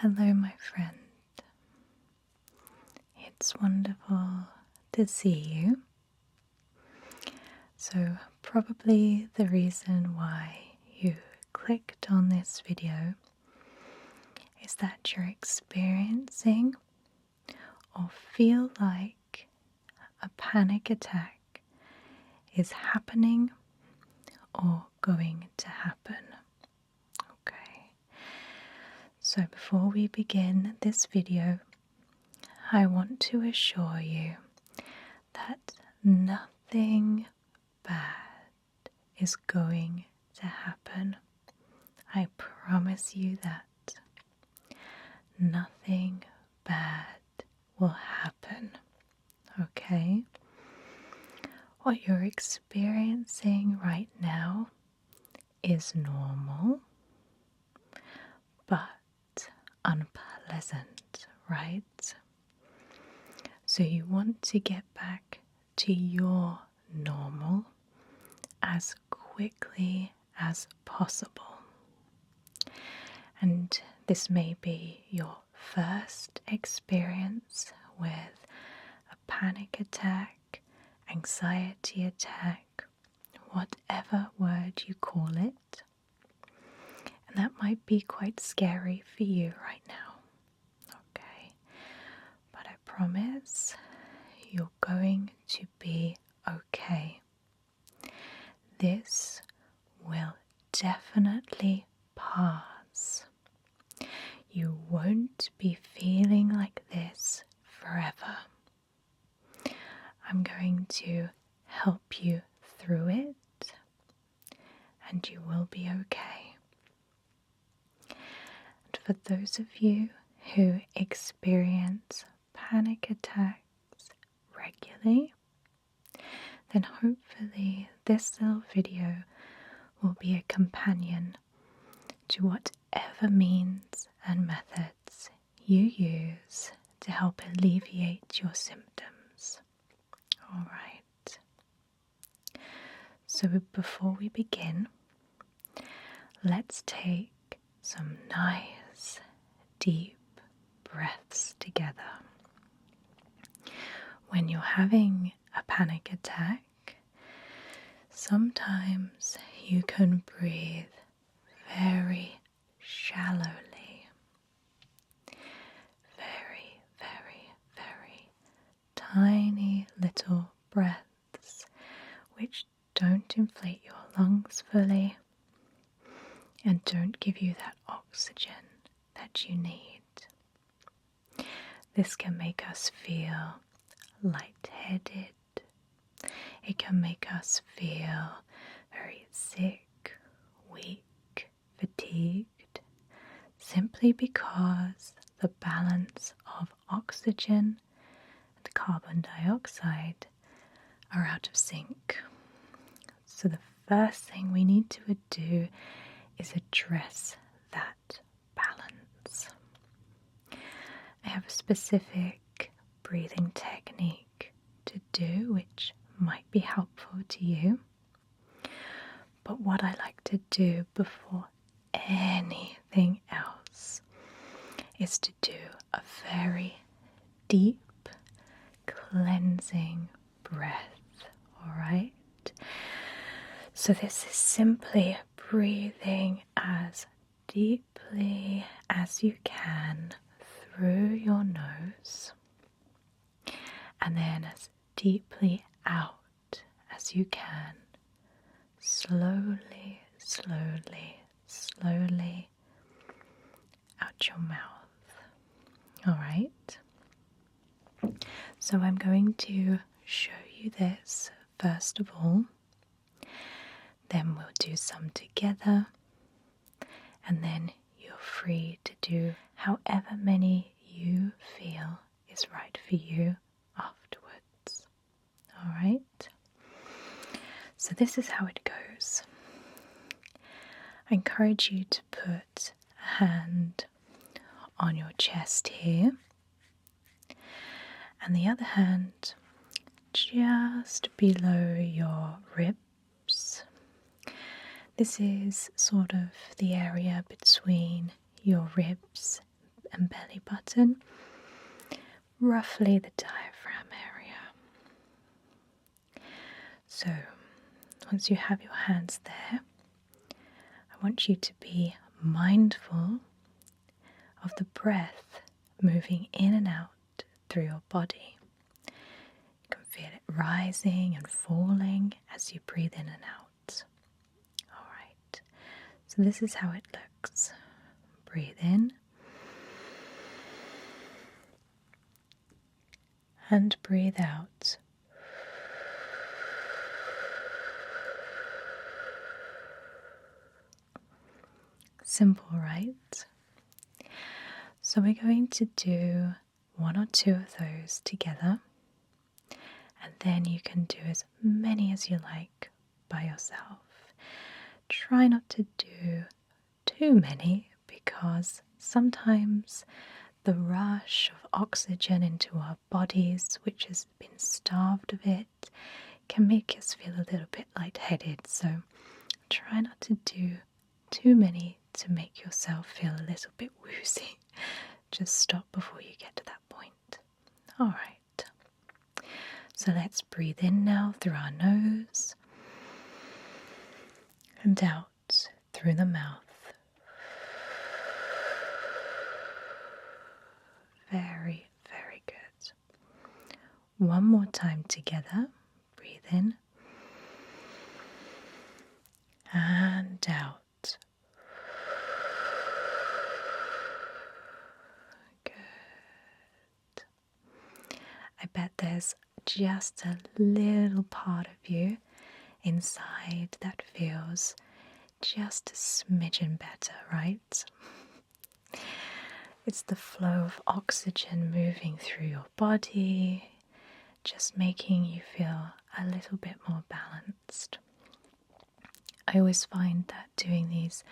Hello, my friend. It's wonderful to see you. So, probably the reason why you clicked on this video is that you're experiencing or feel like a panic attack is happening or going to happen. Okay. So, before we begin this video, I want to assure you that nothing bad is going to happen. I promise you that nothing bad will happen. Okay? What you're experiencing right now is normal, but unpleasant, right? So you want to get back to your normal as quickly as possible. And this may be your first experience with a panic attack, anxiety attack, whatever word you call it. And that might be quite scary for you right now. Okay. But I promise you're going to be okay. This will definitely pass. You won't be feeling like this forever. I'm going to help you through it, and you will be okay. And for those of you who experience panic attacks regularly, then hopefully this little video will be a companion to whatever means and methods you use to help alleviate your symptoms. Alright. So before we begin, let's take some nice deep breaths together. When you're having a panic attack, sometimes you can breathe very shallowly. Very, very, very tiny little breaths which don't inflate your lungs fully and don't give you that oxygen that you need. This can make us feel lightheaded. It can make us feel very sick, weak, fatigued, simply because the balance of oxygen and carbon dioxide are out of sync. So the first thing we need to do is address that balance. I have a specific breathing technique to do which might be helpful to you. But what I like to do before anything else is to do a very deep cleansing breath. Alright? So this is simply breathing as deeply as you can through your nose, and then as deeply out as you can, slowly, slowly, slowly out your mouth. Alright? So I'm going to show you this first of all, then we'll do some together, and then you're free to do however many you feel is right for you afterwards. Alright? So this is how it goes. I encourage you to put a hand on your chest here, and the other hand just below your ribs. This is sort of the area between your ribs and belly button, roughly the diaphragm area. So once you have your hands there, I want you to be mindful of the breath moving in and out through your body. You can feel it rising and falling as you breathe in and out. Alright, so this is how it looks. Breathe in and breathe out. Simple, right? So we're going to do 1 or 2 of those together, and then you can do as many as you like by yourself. Try not to do too many, because sometimes the rush of oxygen into our bodies, which has been starved of it, can make us feel a little bit lightheaded. So try not to do too many to make yourself feel a little bit woozy. Just stop before you get to that point. Alright, so let's breathe in now through our nose and out through the mouth. Very, very good. One more time together. Breathe in and out. Good. I bet there's just a little part of you inside that feels just a smidgen better, right? It's the flow of oxygen moving through your body, just making you feel a little bit more balanced. I always find that doing these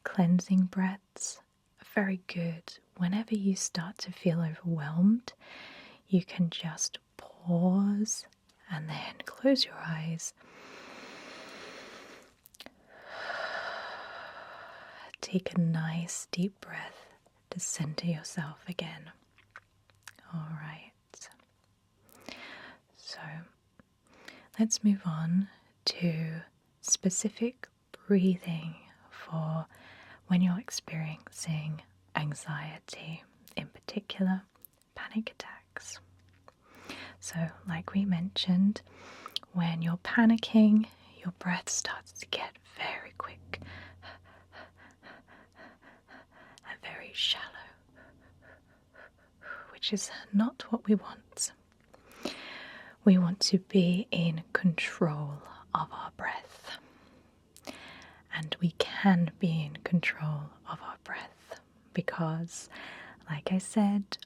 cleansing breaths are very good. Whenever you start to feel overwhelmed, you can just pause and then close your eyes. Take a nice deep breath to center yourself again. All right. So let's move on to specific breathing for when you're experiencing anxiety, in particular panic attacks. So, like we mentioned, when you're panicking, your breath starts to get very quick and very shallow, which is not what we want. We want to be in control of our breath, and we can be in control of our breath because, like I said,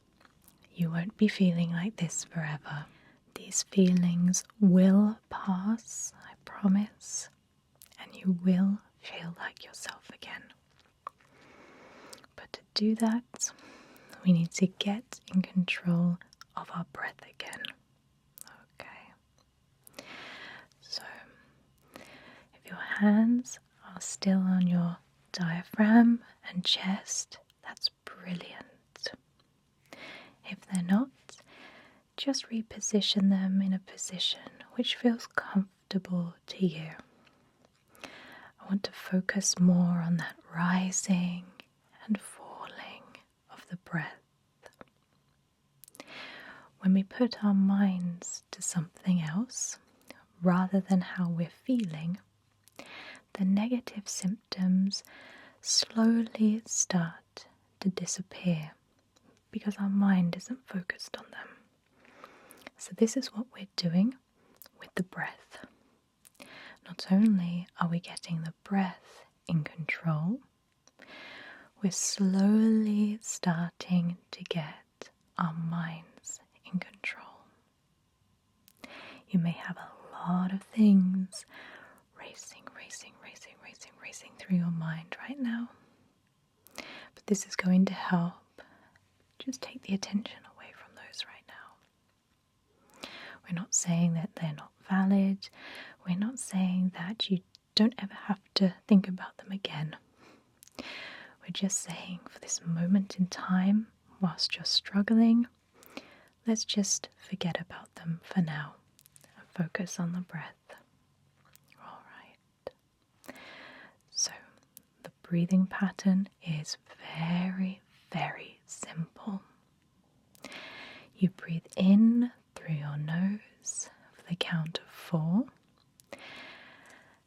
you won't be feeling like this forever. These feelings will pass, I promise, and you will feel like yourself again. But to do that, we need to get in control of our breath again. Okay. So, if your hands are still on your diaphragm and chest, that's brilliant. If they're not, just reposition them in a position which feels comfortable to you. I want to focus more on that rising and falling of the breath. When we put our minds to something else, rather than how we're feeling, the negative symptoms slowly start to disappear because our mind isn't focused on them. So this is what we're doing with the breath. Not only are we getting the breath in control, we're slowly starting to get our minds in control. You may have a lot of things racing through your mind right now, but this is going to help. Just take the attention away from those right now. We're not saying that they're not valid. We're not saying that you don't ever have to think about them again. We're just saying for this moment in time, whilst you're struggling, let's just forget about them for now and focus on the breath. All right. So the breathing pattern is very, very simple. You breathe in through your nose for the count of 4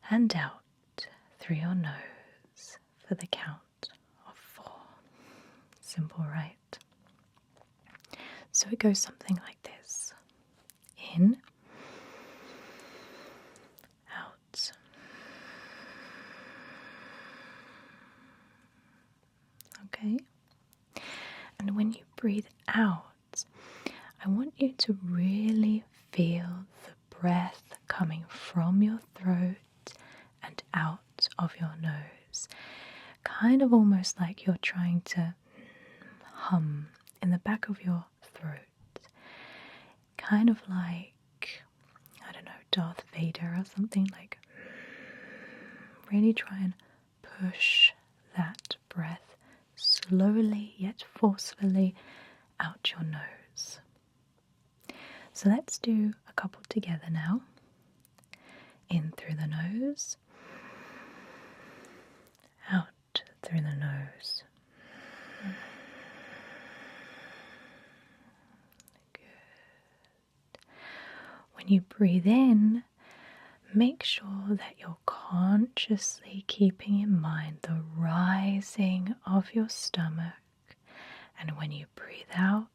and out through your nose for the count of 4. Simple, right? So it goes something like this. In, out. Okay? And when you breathe out, I want you to really feel the breath coming from your throat and out of your nose. Kind of almost like you're trying to hum in the back of your throat. Kind of like, I don't know, Darth Vader or something. Like, really try and push that breath slowly yet forcefully out your nose. So let's do a couple together now. In through the nose, out through the nose. Good. When you breathe in, make sure that you're consciously keeping in mind the rising of your stomach. And when you breathe out,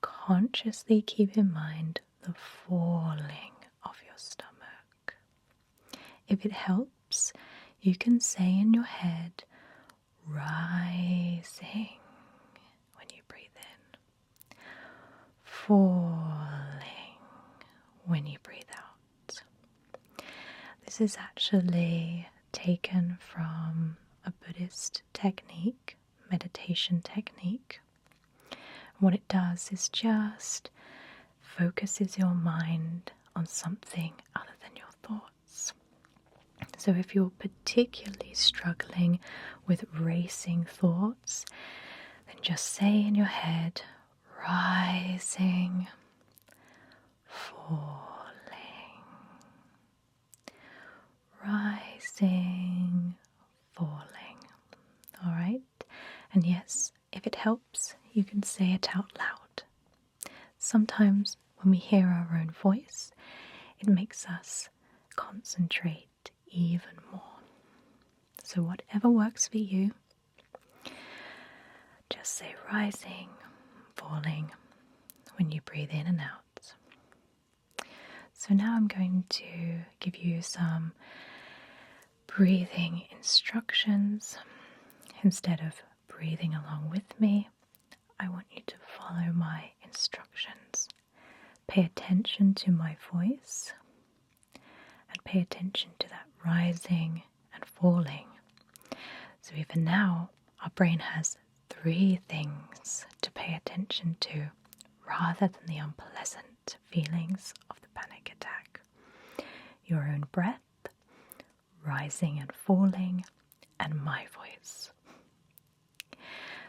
consciously keep in mind the falling of your stomach. If it helps, you can say in your head, rising when you breathe in, falling when you breathe out. This is actually taken from a Buddhist technique, meditation technique. What it does is just focuses your mind on something other than your thoughts. So if you're particularly struggling with racing thoughts, then just say in your head, rising, falling, rising, falling. All right? And yes, if it helps, you can say it out loud. Sometimes when we hear our own voice, it makes us concentrate even more. So whatever works for you, just say rising, falling when you breathe in and out. So now I'm going to give you some breathing instructions. Instead of breathing along with me, I want you to follow my instructions. Pay attention to my voice and pay attention to that rising and falling. So even now, our brain has 3 things to pay attention to rather than the unpleasant feelings of the panic attack. Your own breath, rising and falling, and my voice.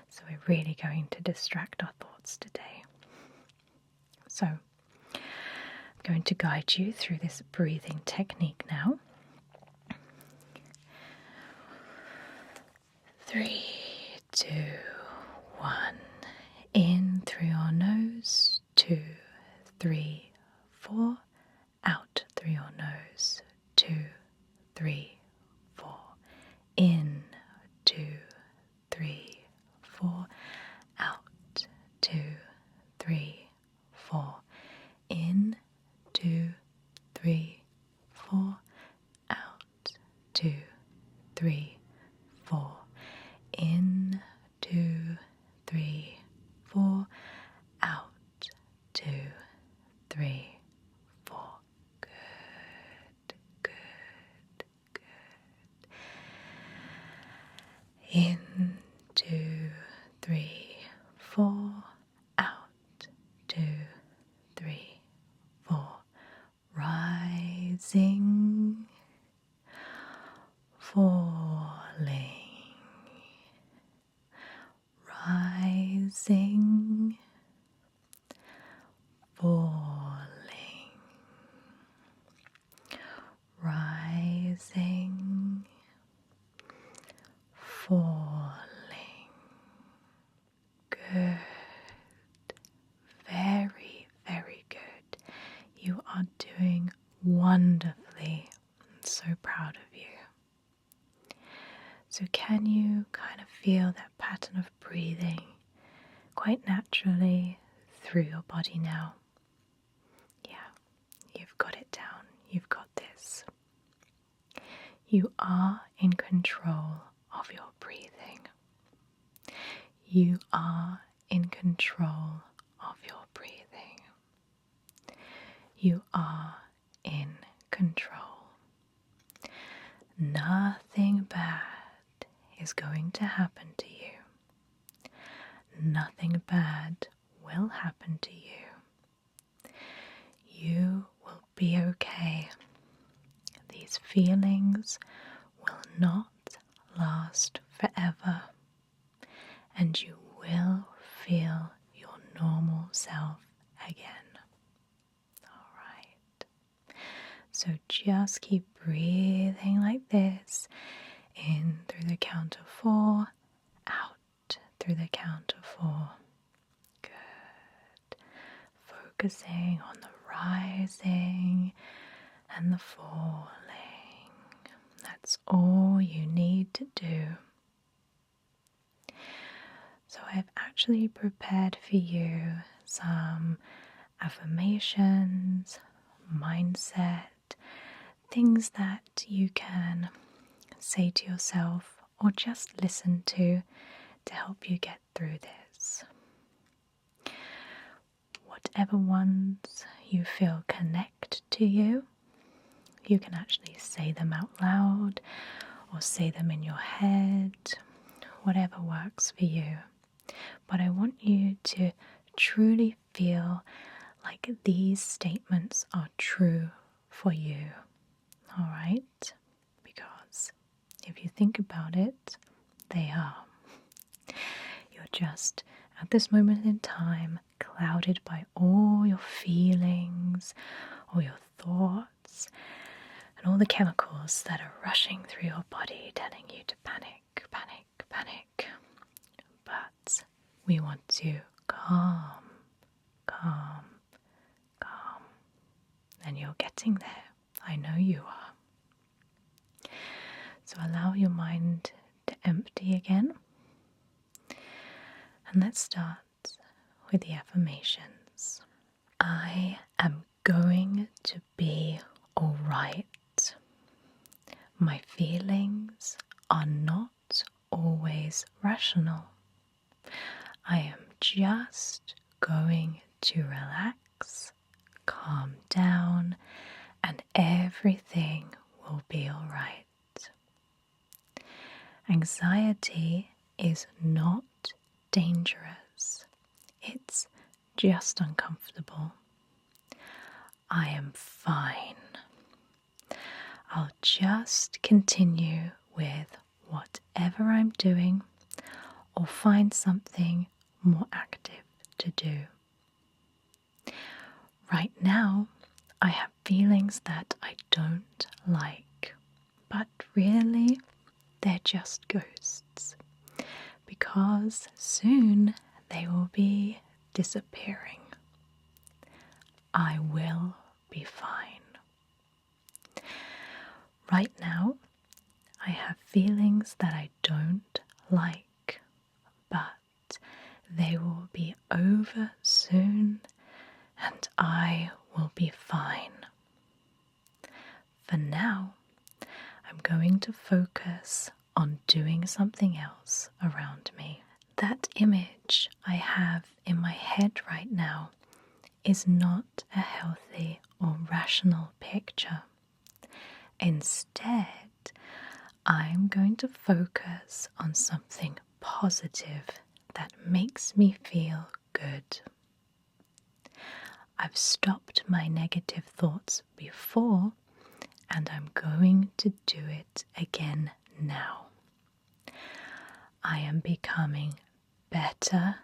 So we're really going to distract our thoughts today. So I'm going to guide you through this breathing technique now. 3, 2, 1. In through your nose. 2, 3, 4. Out through your nose. 2, 3, 4. In. 2, 3, 4. Out. 2, 3, 4. In. 2, 3, 4. Out. 2, 3, 4. In. 2, 3, 4. Out. 2, 3, 4. Good, good, good. In. 2, 3, 4. Out. 2, 3, 4. Rising, falling, rising, rising, falling, rising, falling. Good. Very, very good. You are doing wonderfully. I'm so proud of you. So can you kind of feel that pattern of breathing quite naturally through your body now? Yeah, you've got it down. You've got this. You are in control of your breathing. You are in control of your breathing. You are in control. Nothing bad is going to happen to you. Nothing bad will happen to you. You will be okay. These feelings will not last forever, and you will feel your normal self again. All right. So just keep breathing like this, in through the count of 4, out through the count of 4. Good. Focusing on the rising and the falling. That's all you need to do. So I've actually prepared for you some affirmations, mindset, things that you can say to yourself or just listen to help you get through this. Whatever ones you feel connect to you, you can actually say them out loud or say them in your head, whatever works for you. But I want you to truly feel like these statements are true for you. All right? Because if you think about it, they are. You're just, at this moment in time, clouded by all your feelings, all your thoughts, and all the chemicals that are rushing through your body telling you to panic, panic, panic. But we want to calm, calm, calm. And you're getting there. I know you are. So allow your mind to empty again. And let's start with the affirmations. I am going to be all right. My feelings are not always rational. I am just going to relax, calm down, and everything will be all right. Anxiety is not dangerous. It's just uncomfortable. I am fine. I'll just continue with whatever I'm doing or find something more active to do. Right now, I have feelings that I don't like, but really, they're just ghosts, because soon they will be disappearing. I will be fine. Right now, I have feelings that I don't like, but they will be over soon and I will be fine. For now, I'm going to focus on doing something else around me. That image I have in my head right now is not a healthy or rational picture. Instead, I'm going to focus on something positive that makes me feel good. I've stopped my negative thoughts before, and I'm going to do it again now. I am becoming better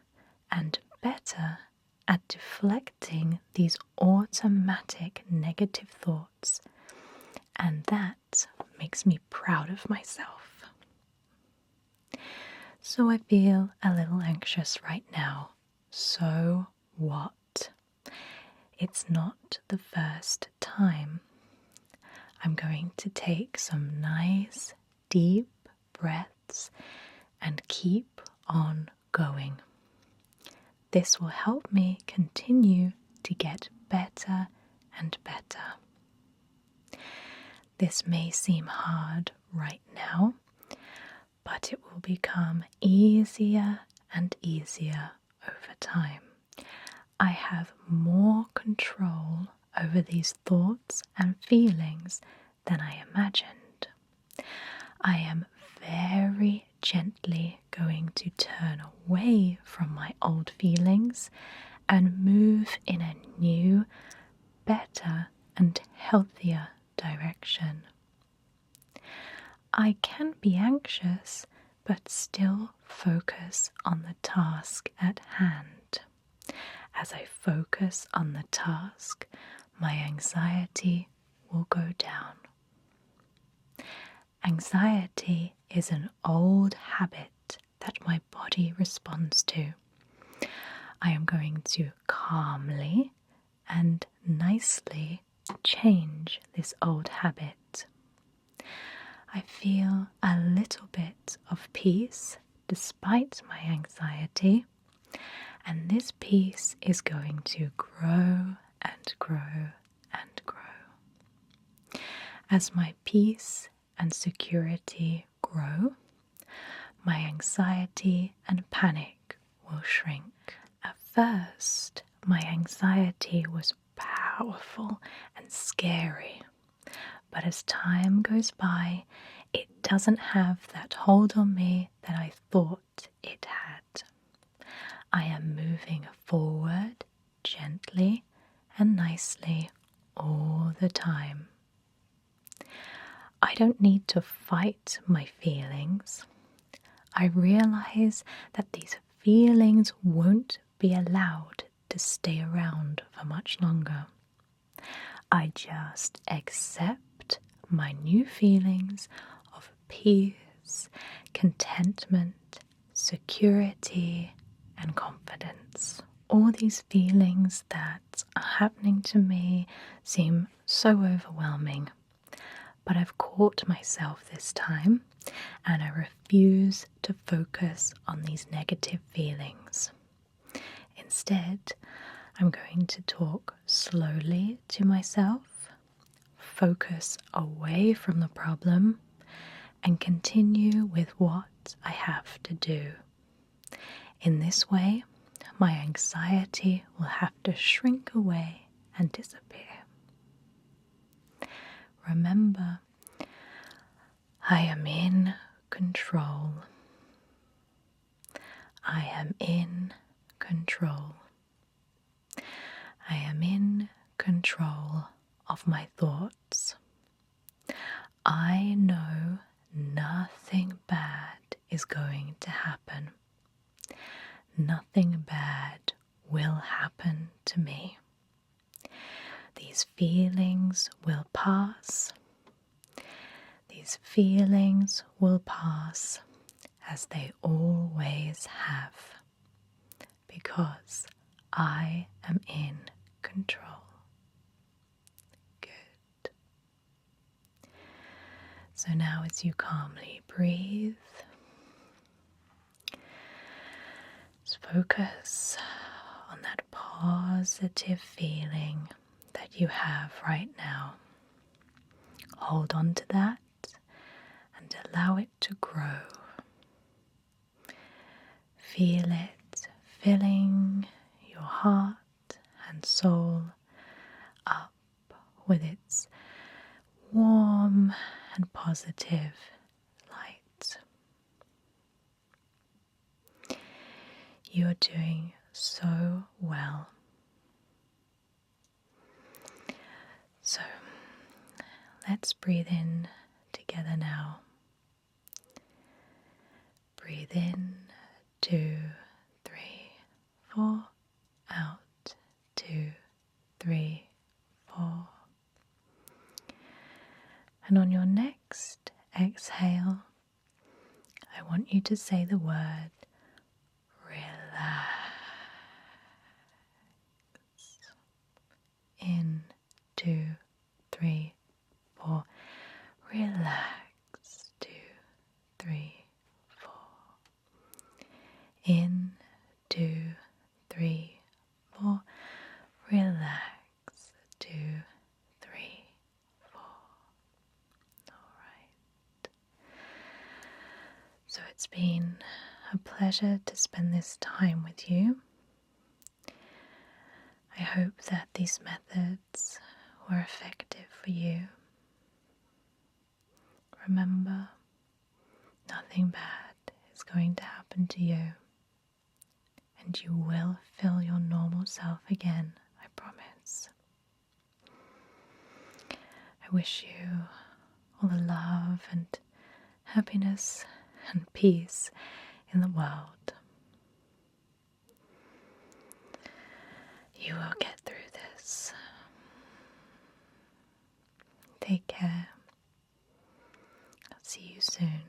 and better at deflecting these automatic negative thoughts, and that makes me proud of myself. So I feel a little anxious right now. So what? It's not the first time. I'm going to take some nice deep breaths and keep on going. This will help me continue to get better and better. This may seem hard right now, but it will become easier and easier over time. I have more control over these thoughts and feelings than I imagined. I am very gently going to turn away from my old feelings and move in a new, better, and healthier direction. I can be anxious, but still focus on the task at hand. As I focus on the task, my anxiety will go down. Anxiety is an old habit that my body responds to. I am going to calmly and nicely change this old habit. I feel a little bit of peace despite my anxiety, and this peace is going to grow and grow and grow. As my peace and security grow, my anxiety and panic will shrink. At first, my anxiety was powerful and scary, but as time goes by, it doesn't have that hold on me that I thought it had. I am moving forward gently and nicely all the time. I don't need to fight my feelings. I realize that these feelings won't be allowed to stay around for much longer. I just accept my new feelings of peace, contentment, security, and confidence. All these feelings that are happening to me seem so overwhelming, but I've caught myself this time and I refuse to focus on these negative feelings. Instead, I'm going to talk slowly to myself, focus away from the problem, and continue with what I have to do. In this way, my anxiety will have to shrink away and disappear. Remember, I am in control. I am in control. I am in control of my thoughts. I know nothing bad is going to happen. Nothing bad will happen to me. These feelings will pass. These feelings will pass as they always have, because I am in control. Good. So now as you calmly breathe, just focus on that positive feeling that you have right now. Hold on to that and allow it to grow. Feel it filling your heart and soul up with its warm and positive light. You are doing so well. So let's breathe in together now. Breathe in, 2, 3, And on your next exhale, I want you to say the word relax. In, 2, 3, 4. Relax. 2, 3, 4. In, 2, 3, 4. Relax. 2, 3, 4. Alright. So it's been a pleasure to spend this time with you. I hope that these methods were effective for you. Remember, nothing bad is going to happen to you, and you will feel your normal self again, I promise. I wish you all the love and happiness and peace in the world. You will get through this. Take care. I'll see you soon.